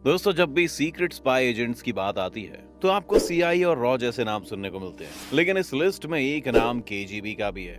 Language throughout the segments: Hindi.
दोस्तों, जब भी सीक्रेट स्पाई एजेंट्स की बात आती है तो आपको सीआईए और रॉ जैसे नाम सुनने को मिलते हैं, लेकिन इस लिस्ट में एक नाम केजीबी का भी है।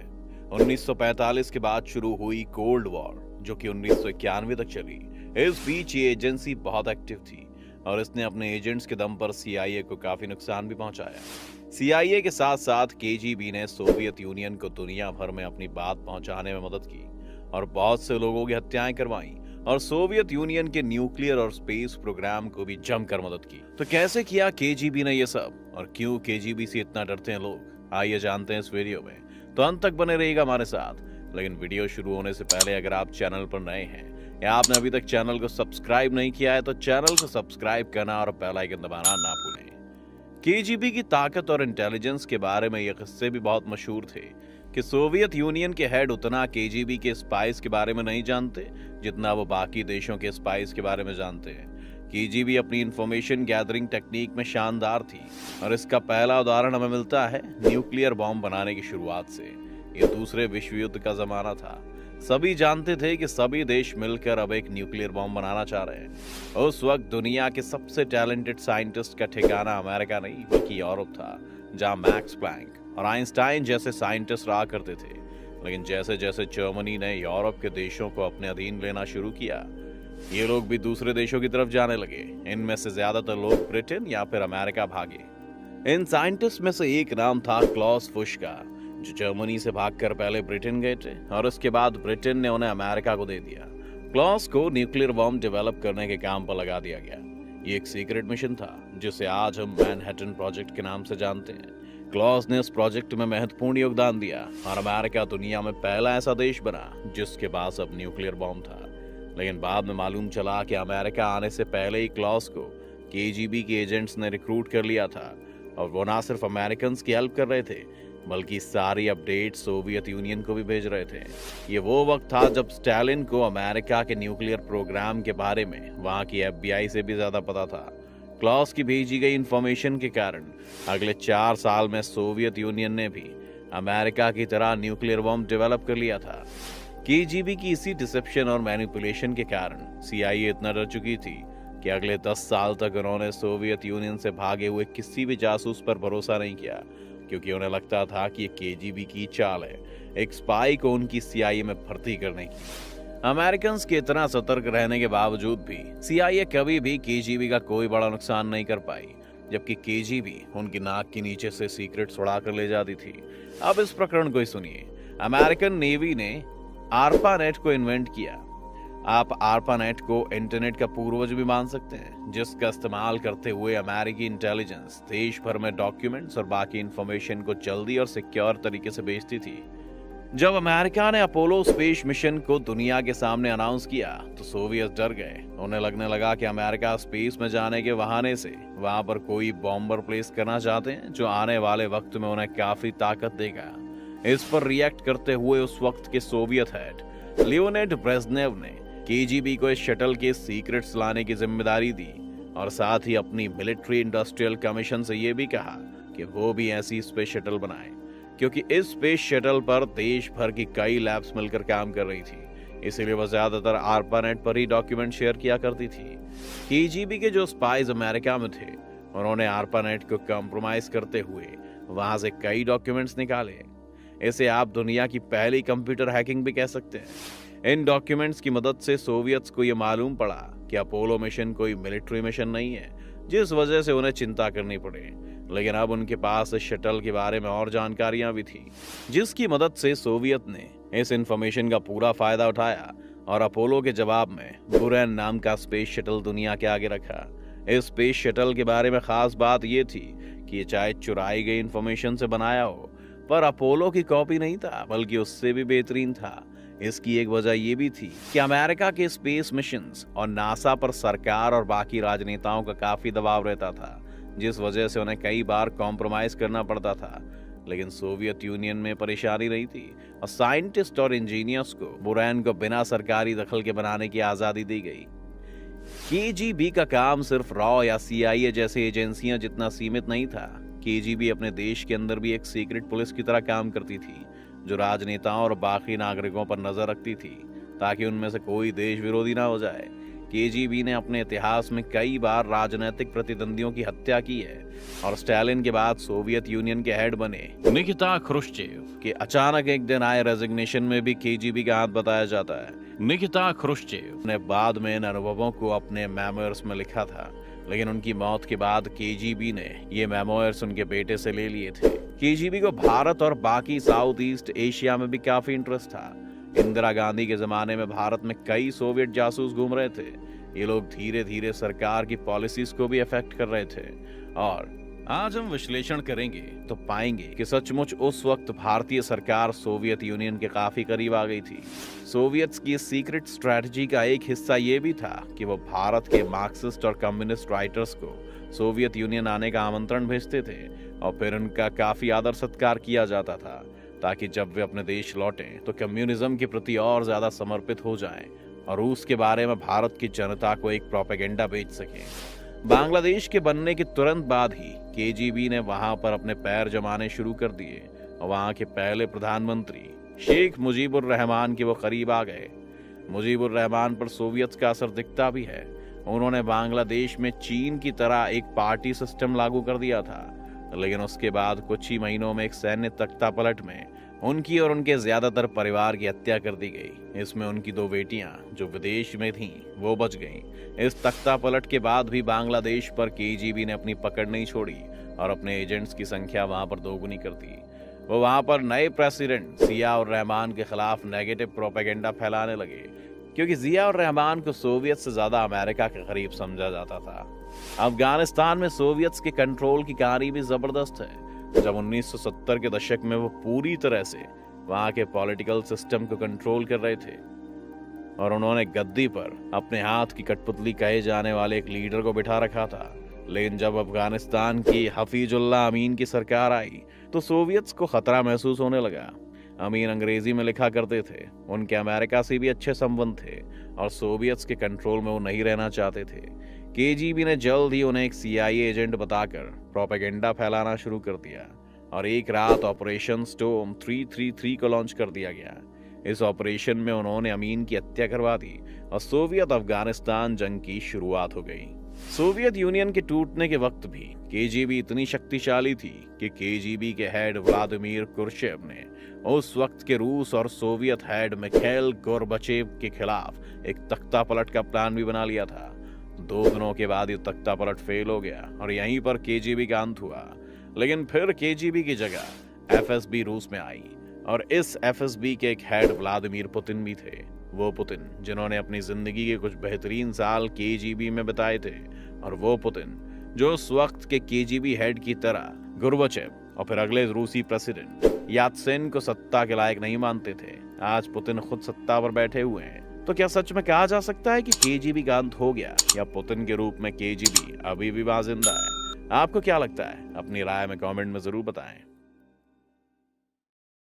1945 के बाद शुरू हुई कोल्ड वॉर, जो कि 1991 तक चली। इस बीच ये एजेंसी बहुत एक्टिव थी और इसने अपने एजेंट्स के दम पर सीआईए को काफी नुकसान भी पहुंचाया। सीआईए के साथ साथ केजीबी ने सोवियत यूनियन को दुनिया भर में अपनी बात पहुंचाने में मदद की और बहुत से लोगों की हत्याएं करवाई और सोवियत यूनियन के न्यूक्लियर और स्पेस प्रोग्राम को भी जमकर मदद की। तो कैसे किया केजीबी ने ये सब और क्यों केजीबी से इतना डरते हैं लोग, आइए जानते हैं इस वीडियो में। तो अंत तक बने रहिएगा हमारे साथ। लेकिन वीडियो शुरू होने से पहले अगर आप चैनल पर नए हैं या आपने अभी तक चैनल को सब्सक्राइब नहीं किया है तो चैनल को सब्सक्राइब करना और बेल आइकन दबाना ना भूलें। केजीबी की ताकत और इंटेलिजेंस के बारे में ये किस्से भी बहुत मशहूर थे कि सोवियत यूनियन के हेड उतना केजीबी के स्पाइस के बारे में नहीं जानते जितना वो बाकी देशों के स्पाइस के बारे में जानते हैं। केजीबी अपनी इंफॉर्मेशन गैदरिंग टेक्निक में शानदार थी और इसका पहला उदाहरण हमें मिलता है न्यूक्लियर बॉम्ब बनाने की शुरुआत से। ये दूसरे विश्व युद्ध का जमाना था। सभी जानते थे कि सभी देश मिलकर अब एक न्यूक्लियर बॉम्ब बनाना चाह रहे हैं। उस वक्त दुनिया के सबसे टैलेंटेड साइंटिस्ट का ठिकाना अमेरिका नहीं बल्कि यूरोप था, जहां मैक्स प्लैंक और आइंस्टाइन जैसे साइंटिस्ट रहा करते थे। लेकिन जैसे जैसे जर्मनी ने यूरोप के देशों को अपने अधीन लेना शुरू किया, ये लोग भी दूसरे देशों की तरफ जाने लगे। इनमें से ज्यादातर लोग ब्रिटेन या फिर अमेरिका भागे। इन साइंटिस्ट में से एक नाम था क्लॉस फुश का, जो जर्मनी से भागकर पहले ब्रिटेन गए थे और उसके बाद ब्रिटेन ने उन्हें अमेरिका को दे दिया। क्लॉस को न्यूक्लियर बॉम्ब डेवलप करने के काम पर लगा दिया गया। ये एक सीक्रेट मिशन था जिसे आज हम मैनहट्टन प्रोजेक्ट के नाम से जानते हैं। क्लॉस ने इस प्रोजेक्ट में महत्वपूर्ण योगदान दिया और अमेरिका दुनिया में पहला ऐसा देश बना जिसके पास अब न्यूक्लियर बॉम्ब था। लेकिन बाद में मालूम चला कि अमेरिका आने से पहले ही क्लॉस को केजीबी के एजेंट्स ने रिक्रूट कर लिया था और वो ना सिर्फ अमेरिकन्स की हेल्प कर रहे थे बल्कि सारी अपडेट सोवियत यूनियन को भी भेज रहे थे। ये वो वक्त था जब स्टालिन को अमेरिका के न्यूक्लियर प्रोग्राम के बारे में वहां की एफबीआई से भी ज्यादा पता था। क्लॉस की भेजी गई इंफॉर्मेशन के कारण अगले 4 साल में सोवियत यूनियन ने भी अमेरिका की तरह न्यूक्लियर बॉम्ब डेवलप कर लिया था। केजीबी की इसी डिसेप्शन और मैनिपुलेशन के कारण सीआईए इतना डर चुकी थी कि अगले 10 साल तक उन्होंने सोवियत यूनियन से भागे हुए किसी भी जासूस पर भरोसा नहीं किया, क्योंकि उन्हें लगता था कि ये केजीबी की चाल है एक स्पाई को उनकी सीआईए में भर्ती करने की। अमेरिकन के इतना सतर्क रहने के बावजूद भी सीआईए कभी भी केजीबी का कोई बड़ा नुकसान नहीं कर पाई, जबकि केजीबी उनकी नाक के नीचे से सीक्रेट्स उड़ा कर ले जाती थी। अब इस प्रकरण को ही सुनिए। अमेरिकन नेवी ने आरपानेट को इन्वेंट किया। आप आरपानेट को इंटरनेट का पूर्वज भी मान सकते हैं, जिसका इस्तेमाल करते हुए अमेरिकी इंटेलिजेंस देश भर में डॉक्यूमेंट्स और बाकी इंफॉर्मेशन को जल्दी और सिक्योर तरीके से भेजती थी। जब अमेरिका ने अपोलो स्पेस मिशन को दुनिया के सामने अनाउंस किया तो सोवियत डर गए। उन्हें लगने लगा कि अमेरिका स्पेस में जाने के बहाने से वहां पर कोई बॉम्बर प्लेस करना चाहते हैं जो आने वाले वक्त में उन्हें काफी ताकत देगा। इस पर रिएक्ट करते हुए उस वक्त के सोवियत हेड लियोनिड ब्रेजनेव ने केजीबी को इस शटल के सीक्रेट्स लाने की जिम्मेदारी दी और साथ ही अपनी मिलिट्री इंडस्ट्रियल कमीशन से यह भी कहा कि वो भी ऐसी स्पेस शटल बनाए, क्योंकि इस स्पेस शटल पर देश भर की कई लैब्स मिलकर काम कर रही थी। इसीलिए वह ज्यादातर आरपानेट पर ही डॉक्यूमेंट शेयर किया करती थी। केजीबी के जो स्पाइज अमेरिका में थे उन्होंने आरपानेट को कॉम्प्रोमाइज करते हुए वहां से कई डॉक्यूमेंट्स निकाले। इसे आप दुनिया की पहली कंप्यूटर हैकिंग भी कह सकते हैं। इन डॉक्यूमेंट्स की मदद से सोवियत्स को यह मालूम पड़ा कि अपोलो मिशन कोई मिलिट्री मिशन नहीं है, जिस वजह से उन्हें चिंता करनी पड़े। लेकिन अब उनके पास इस शटल के बारे में और जानकारियां भी थी, जिसकी मदद से सोवियत ने इस इंफॉर्मेशन का पूरा फायदा उठाया और अपोलो के जवाब में बुरेन नाम का स्पेस शटल दुनिया के आगे रखा। इस स्पेस शटल के बारे में खास बात यह थी कि ये चाहे चुराई गई इंफॉर्मेशन से बनाया हो, पर अपोलो की कॉपी नहीं था बल्कि उससे भी बेहतरीन था। इसकी एक वजह यह भी थी कि अमेरिका के स्पेस मिशंस और नासा पर सरकार और बाकी राजनेताओं का काफी दबाव रहता था, जिस वजह से उन्हें कई बार कॉम्प्रोमाइज करना पड़ता था। लेकिन सोवियत यूनियन में परेशानी नहीं थी और साइंटिस्ट और इंजीनियर्स को बुरैन को बिना सरकारी दखल के बनाने की आजादी दी गई। केजीबी का काम सिर्फ रॉ या सीआईए जैसी एजेंसियां जितना सीमित नहीं था। केजीबी अपने देश के अंदर भी एक सीक्रेट पुलिस की तरह काम करती थी, जो राजनेताओं और बाकी नागरिकों पर नजर रखती थी ताकि उनमें से कोई देश विरोधी ना हो जाए। केजीबी ने अपने इतिहास में कई बार राजनीतिक प्रतिद्वंदियों की हत्या की है और स्टालिन के बाद सोवियत यूनियन के हेड बने निकिता ख्रुश्चेव के अचानक एक दिन आए रेजिग्नेशन में भी केजीबी का हाथ बताया जाता है। निकिता ख्रुश्चेव ने बाद में इन अनुभवों को अपने मेमोयर्स में लिखा था, लेकिन उनकी मौत के बाद केजीबी ने ये मेमोयर्स उनके बेटे से ले लिए थे। केजीबी को भारत और बाकी साउथ ईस्ट एशिया में भी काफी इंटरेस्ट था। इंदिरा गांधी के जमाने में भारत में कई सोवियत जासूस घूम रहे थे। ये लोग धीरे धीरे सरकार की पॉलिसीज को भी अफेक्ट कर रहे थे और आज हम विश्लेषण करेंगे तो पाएंगे कि सचमुच उस वक्त भारतीय सरकार सोवियत यूनियन के काफी करीब आ गई थी। सोवियत्स की सीक्रेट स्ट्रेटजी का एक हिस्सा ये भी था कि वो भारत के मार्क्सिस्ट और कम्युनिस्ट राइटर्स को सोवियत यूनियन आने का आमंत्रण भेजते थे और फिर उनका काफी आदर सत्कार किया जाता था ताकि जब वे अपने देश लौटें तो कम्युनिज्म के प्रति और ज्यादा समर्पित हो जाएं और रूस के बारे में भारत की जनता को एक प्रोपेगेंडा बेच सकें। बांग्लादेश के बनने के तुरंत बाद ही केजीबी ने वहां पर अपने पैर जमाने शुरू कर दिए और वहां के पहले प्रधानमंत्री शेख मुजीबुर रहमान के वो करीब आ गए। मुजीबुर रहमान पर सोवियत का असर दिखता भी है। उन्होंने बांग्लादेश में चीन की तरह एक पार्टी सिस्टम लागू कर दिया था, लेकिन उसके बाद कुछ ही महीनों में एक सैन्य तख्तापलट में उनकी और उनके ज्यादातर परिवार की हत्या कर दी गई। इसमें उनकी 2 बेटियां जो विदेश में थीं वो बच गईं। इस तख्तापलट के बाद भी बांग्लादेश पर केजीबी ने अपनी पकड़ नहीं छोड़ी और अपने एजेंट्स की संख्या वहां पर दोगुनी कर दी। वो वहां पर नए प्रेसिडेंट जिया और रहमान के खिलाफ नेगेटिव प्रोपेगेंडा फैलाने लगे, क्योंकि जिया और रहमान को सोवियत से ज्यादा अमेरिका के करीब समझा जाता था। अफगानिस्तान में सोवियत्स के कंट्रोल की कहानी भी जबरदस्त है। जब 1970 के दशक में वो पूरी तरह से वहां के पॉलिटिकल सिस्टम को कंट्रोल कर रहे थे और उन्होंने गद्दी पर अपने हाथ की कठपुतली कहे जाने वाले एक लीडर को बिठा रखा था। लेकिन जब अफगानिस्तान की हफीजुल्लाह अमीन की सरकार आई तो सोवियत्स को खतरा महसूस होने लगा। अमीन अंग्रेजी में लिखा करते थे, उनके अमेरिका से भी अच्छे संबंध थे और सोवियत्स के कंट्रोल में वो नहीं रहना चाहते थे। केजीबी ने जल्द ही उन्हें एक सीआईए एजेंट बताकर प्रोपेगेंडा फैलाना शुरू कर दिया और एक रात ऑपरेशन स्टॉर्म 333 को लॉन्च कर दिया गया। इस ऑपरेशन में उन्होंने अमीन की हत्या करवा दी और सोवियत अफगानिस्तान जंग की शुरुआत हो गई। सोवियत यूनियन के टूटने के वक्त भी केजीबी इतनी शक्तिशाली थी कि केजीबी के हेड व्लादिमीर कुर्शेव ने उस वक्त के रूस और सोवियत हेड मिखाइल गोर्बाचेव के खिलाफ एक तख्तापलट का प्लान भी बना लिया था। 2 दिनों के बाद ये तख्तापलट फेल हो गया और यहीं पर केजीबी का अंत हुआ। लेकिन फिर केजीबी की जगह एफएसबी रूस में आई और इस एफएसबी के एक हेड व्लादिमीर पुतिन भी थे। वो पुतिन जिन्होंने अपनी जिंदगी के कुछ बेहतरीन साल केजीबी में बिताए थे और वो पुतिन जो उस वक्त के केजीबी हेड की तरह गोर्बाचेव और फिर अगले रूसी प्रेसिडेंट यात्सेन को सत्ता के लायक नहीं मानते थे। आज पुतिन खुद सत्ता पर बैठे हुए हैं। तो क्या सच में कहा जा सकता है कि केजीबी का अंत हो गया या पुतिन के रूप में केजीबी अभी भी जिंदा है? आपको क्या लगता है? अपनी राय में कमेंट में जरूर बताएं।